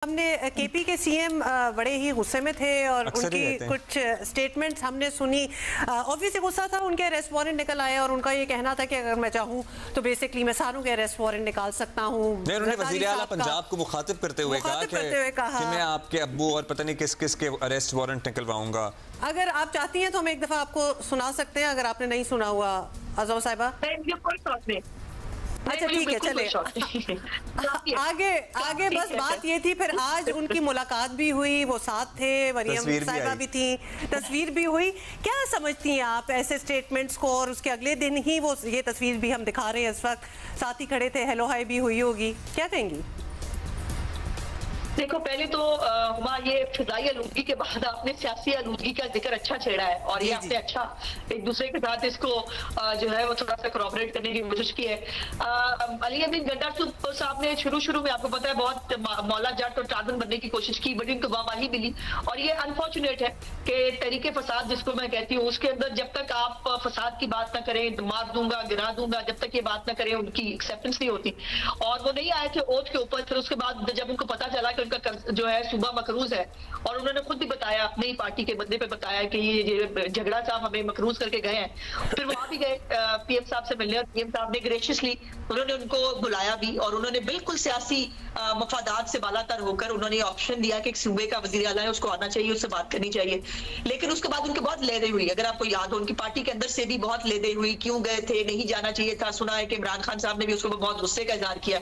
हमने केपी के सीएम बड़े ही गुस्से में थे और उनकी कुछ स्टेटमेंट्स हमने सुनी। ऑब्वियसली गुस्सा था, उनके अरेस्ट वारंट निकल आया और उनका ये कहना था कि अगर मैं चाहूँ तो बेसिकली मैं सारों के अरेस्ट वारंट निकाल सकता हूँ। उन्होंने वज़ीर आला पंजाब को मुखातिब करते हुए कहा कि मैं आपके अब्बू और पता नहीं किस किस के अरेस्ट वारंट निकलवाऊंगा। अगर आप चाहती हैं तो हम एक दफा आपको सुना सकते हैं, अगर आपने नहीं सुना हुआ आज़मा साहिबा। अच्छा ठीक है, चले आगे बस बात ये थी, फिर आज उनकी मुलाकात भी हुई, वो साथ थे, मरियम साहिबा भी थी, तस्वीर भी हुई। क्या समझती हैं आप ऐसे स्टेटमेंट्स को? और उसके अगले दिन ही वो ये तस्वीर भी हम दिखा रहे हैं, इस वक्त साथ ही खड़े थे, हेलो हाय भी हुई होगी, क्या कहेंगी? देखो, पहले तो हुमा, ये फिजाई आलूदगी के बाद आपने सियासी आलूदगी का जिक्र अच्छा छेड़ा है और ये आपने अच्छा एक दूसरे के साथ इसको जो है वो थोड़ा सा कोऑपरेट करने की कोशिश की है। अली अमीन गंडासू साहब ने शुरू में आपको पता है बहुत मौला जट और टार्जन बनने की कोशिश की, बड़ी उनको वाहवाही मिली और ये अनफॉर्चुनेट है कि तरीके फसाद जिसको मैं कहती हूँ उसके अंदर जब तक आप फसाद की बात ना करें, मार दूंगा गिरा दूंगा, जब तक ये बात ना करें उनकी एक्सेप्टेंस नहीं होती। और वो नहीं आए थे ओथ के ऊपर, फिर उसके बाद जब उनको पता चला कि उनका जो है सूबा मकरूज है और उन्होंने खुद भी बताया, अपने ही पार्टी के बंदे पे बताया कि ये झगड़ा साहब हमें मकरूज करके गए हैं, फिर वहां भी गए पीएम साहब से मिलने और पीएम साहब ने ग्रेशियसली उन्होंने उनको बुलाया भी और उन्होंने बिल्कुल सियासी मफादात से बालातर होकर उन्होंने ऑप्शन दिया कि एक सूबे का वजीर आला है, उसको आना चाहिए, उससे बात करनी चाहिए। लेकिन उसके बाद उनकी बहुत लेदे हुई, अगर आपको याद हो उनकी पार्टी के अंदर से भी बहुत लेदे हुई, क्यों गए थे, नहीं जाना चाहिए था। सुना है कि इमरान खान साहब ने भी उसको बहुत गुस्से का इजहार किया।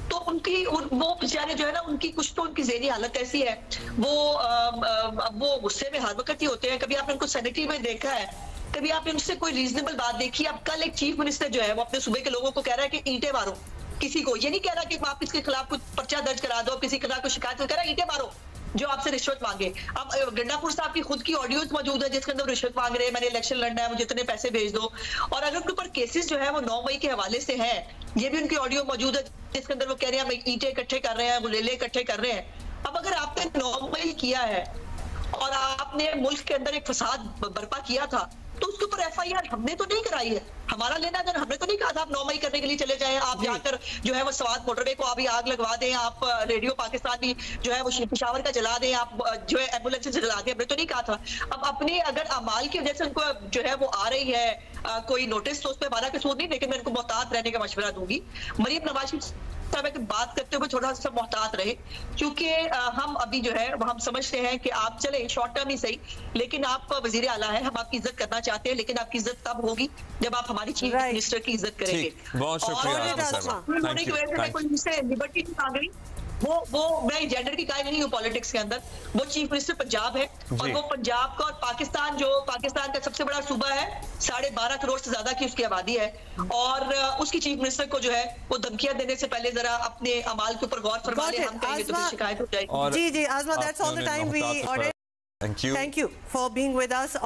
तो उनकी वो बेचारे जो है ना, उनकी कुछ तो उनकी ज़हनी हालत ऐसी है, वो गुस्से में हर वक्त ही होते हैं। कभी आपने उनको सेनेटरी में देखा है, कभी आपने उनसे कोई रीजनेबल बात देखी? अब कल एक चीफ मिनिस्टर जो है वो अपने सूबे के लोगों को कह रहा है कि ईंटें मारो, किसी को ये नहीं कह रहा कि आप इसके खिलाफ कुछ पर्चा दर्ज करा दो, किसी के खिलाफ कोई शिकायत, कह रहा है ईंटें मारो जो आपसे रिश्वत मांगे। अब गंडापुर साहब की खुद की ऑडियोज मौजूद है जिसके अंदर रिश्वत मांग रहे हैं, मैंने इलेक्शन लड़ना है, मुझे इतने पैसे भेज दो। और अगर उनके ऊपर केसेस जो है वो 9 मई के हवाले से है, ये भी उनकी ऑडियो मौजूद है जिसके अंदर वो कह रहे हैं हम ईंटें इकट्ठे कर रहे हैं, गुलेले इकट्ठे कर रहे हैं। अब अगर आपने 9 मई किया है और आपने मुल्क के अंदर एक फसाद बर्पा किया था तो उसके ऊपर एफआईआर हमने तो नहीं कराई है, हमारा लेना देना, हमने तो नहीं कहा था आप 9 मई करने के लिए चले जाएं, आप जाकर जो है वो स्वाद मोटरवे को अभी आग लगवा दें, आप रेडियो पाकिस्तान भी जो है वो पेशावर का जला दें, आप जो है एम्बुलेंस से जला दें, हमने तो नहीं कहा था। अब अपने अगर अमाल की वजह से उनको जो है वो आ रही है कोई नोटिस तो उसमें हमारा कसूर नहीं, लेकिन मैं उनको मोहतात रहने का मशवरा दूंगी। मरियम नवाज की बात करते हुए थोड़ा सा मोहतात रहे, क्योंकि हम अभी जो है हम समझते हैं कि आप चले शॉर्ट टर्म ही सही, लेकिन आप वजीर आला है, हम आपकी इज्जत करना चाहते हैं, लेकिन आपकी इज्जत तब होगी जब आप हमारी चीफ मिनिस्टर की इज्जत करेंगे। बहुत शुक्रिया। कोई लिबर्टी नहीं मांग रही, वो मैं जेंडर की कायल नहीं हूँ पॉलिटिक्स के अंदर, वो चीफ मिनिस्टर पंजाब है और वो पंजाब का और पाकिस्तान जो पाकिस्तान का सबसे बड़ा सूबा है, 12.5 करोड़ से ज्यादा की उसकी आबादी है और उसकी चीफ मिनिस्टर को जो है वो धमकियां देने से पहले जरा अपने अमाल के ऊपर गौर फरमा ले, हम कहेंगे तो शिकायत हो जाएगी। जी आज़मा, that's all the time we order. Thank you for being with us.